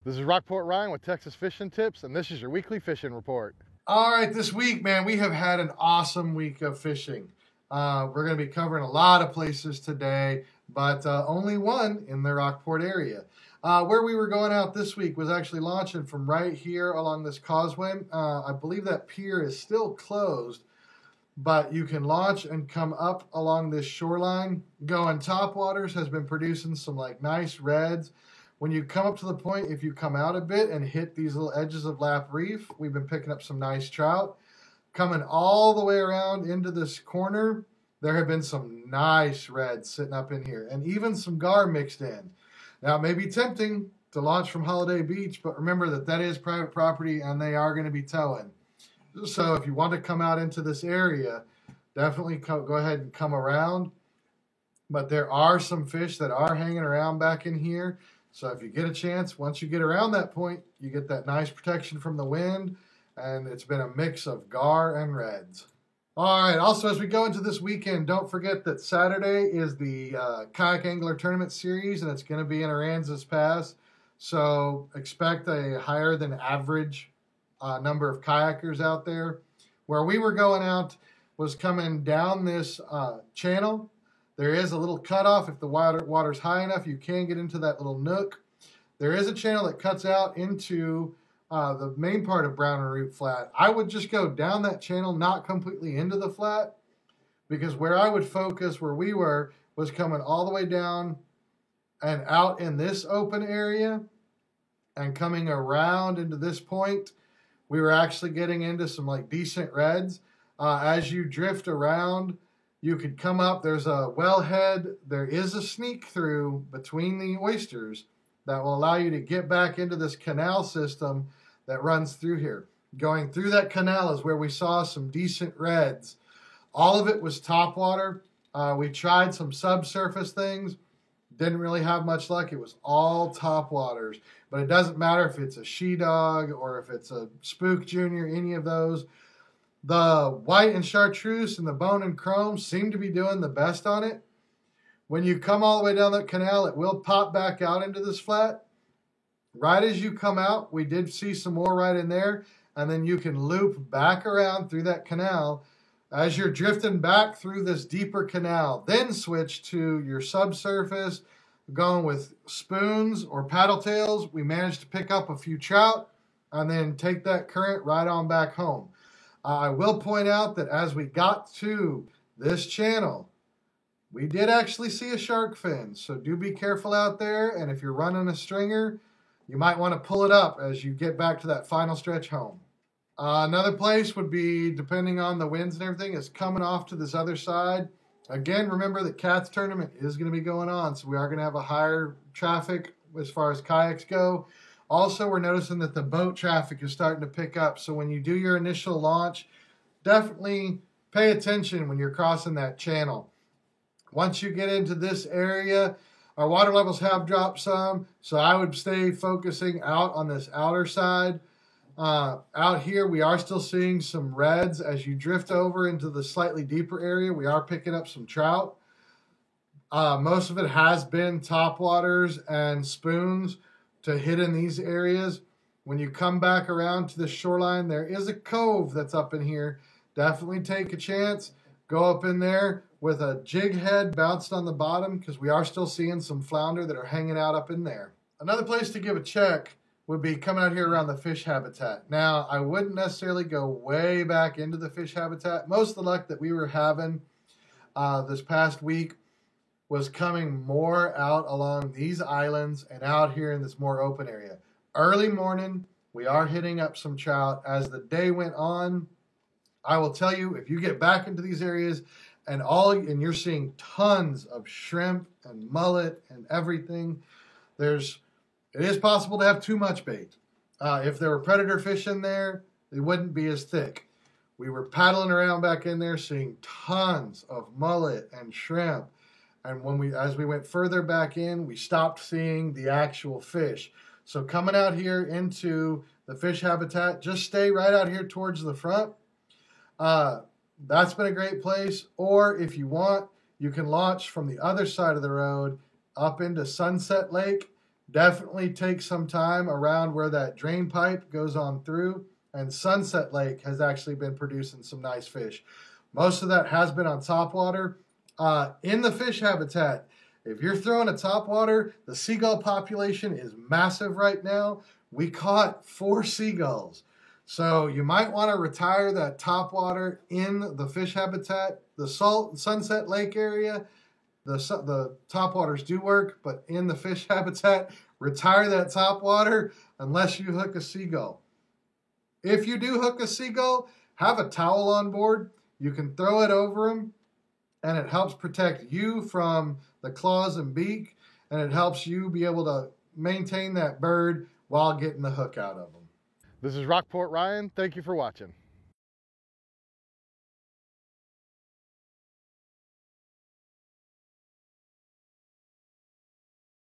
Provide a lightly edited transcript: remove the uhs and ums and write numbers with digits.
This is Rockport Ryan with Texas Fishing Tips, and this is your weekly fishing report. All right, this week, man, we have had an awesome week of fishing. We're going to be covering a lot of places today, but only one in the Rockport area. Where we were going out this week was actually launching from right here along this causeway. I believe that pier is still closed, but you can launch and come up along this shoreline. Going Topwaters has been producing some like nice reds. When you come up to the point, if you come out a bit and hit these little edges of Lap Reef, we've been picking up some nice trout. Coming all the way around into this corner, there have been some nice reds sitting up in here, and even some gar mixed in. Now, it may be tempting to launch from Holiday Beach, but remember that that is private property, and they are going to be towing. So if you want to come out into this area, definitely go ahead and come around. But there are some fish that are hanging around back in here. So if you get a chance, once you get around that point, you get that nice protection from the wind, and it's been a mix of gar and reds. All right, also as we go into this weekend, don't forget that Saturday is the Kayak Angler Tournament Series, and it's going to be in Aransas Pass. So expect a higher than average number of kayakers out there. Where we were going out was coming down this channel. There is a little cutoff. If the water's high enough, you can get into that little nook. There is a channel that cuts out into the main part of Brown and Root Flat. I would just go down that channel, not completely into the flat, because where I would focus, where we were, was coming all the way down and out in this open area and coming around into this point. We were actually getting into some like decent reds. As you drift around, you could come up, there's a wellhead, there is a sneak through between the oysters that will allow you to get back into this canal system that runs through here. Going through that canal is where we saw some decent reds. All of it was topwater. We tried some subsurface things, didn't really have much luck. It was all topwaters, but it doesn't matter if it's a she-dog or if it's a spook junior, any of those. The white and chartreuse and the bone and chrome seem to be doing the best on it. When you come all the way down that canal, it will pop back out into this flat. Right as you come out, we did see some more right in there, and then you can loop back around through that canal as you're drifting back through this deeper canal. Then switch to your subsurface, going with spoons or paddle tails. We managed to pick up a few trout and then take that current right on back home. I will point out that as we got to this channel, we did actually see a shark fin. So do be careful out there. And if you're running a stringer, you might want to pull it up as you get back to that final stretch home. Another place would be, depending on the winds and everything, is coming off to this other side. Again, remember that Cats tournament is going to be going on. So we are going to have a higher traffic as far as kayaks go. Also, we're noticing that the boat traffic is starting to pick up. So when you do your initial launch, definitely pay attention when you're crossing that channel. Once you get into this area, our water levels have dropped some. So I would stay focusing out on this outer side. Out here, we are still seeing some reds. As you drift over into the slightly deeper area, we are picking up some trout. Most of it has been topwaters and spoons to hit in these areas. When you come back around to the shoreline, there is a cove that's up in here. Definitely take a chance. Go up in there with a jig head bounced on the bottom, because we are still seeing some flounder that are hanging out up in there. Another place to give a check would be coming out here around the fish habitat. Now, I wouldn't necessarily go way back into the fish habitat. Most of the luck that we were having this past week was coming more out along these islands and out here in this more open area. Early morning, we are hitting up some trout. As the day went on, I will tell you, if you get back into these areas and you're seeing tons of shrimp and mullet and everything, it is possible to have too much bait. If there were predator fish in there, they wouldn't be as thick. We were paddling around back in there, seeing tons of mullet and shrimp. And as we went further back in, we stopped seeing the actual fish. So coming out here into the fish habitat, just stay right out here towards the front. That's been a great place. Or if you want, you can launch from the other side of the road up into Sunset Lake definitely take some time around where that drain pipe goes on through. And Sunset Lake has actually been producing some nice fish. Most of that has been on topwater. In the fish habitat, if you're throwing a topwater, the seagull population is massive right now. We caught 4 seagulls. So you might want to retire that topwater in the fish habitat. The Sunset Lake area, the topwaters do work, but in the fish habitat, retire that topwater unless you hook a seagull. If you do hook a seagull, have a towel on board. You can throw it over them, and it helps protect you from the claws and beak, and it helps you be able to maintain that bird while getting the hook out of them. This is Rockport Ryan. Thank you for watching.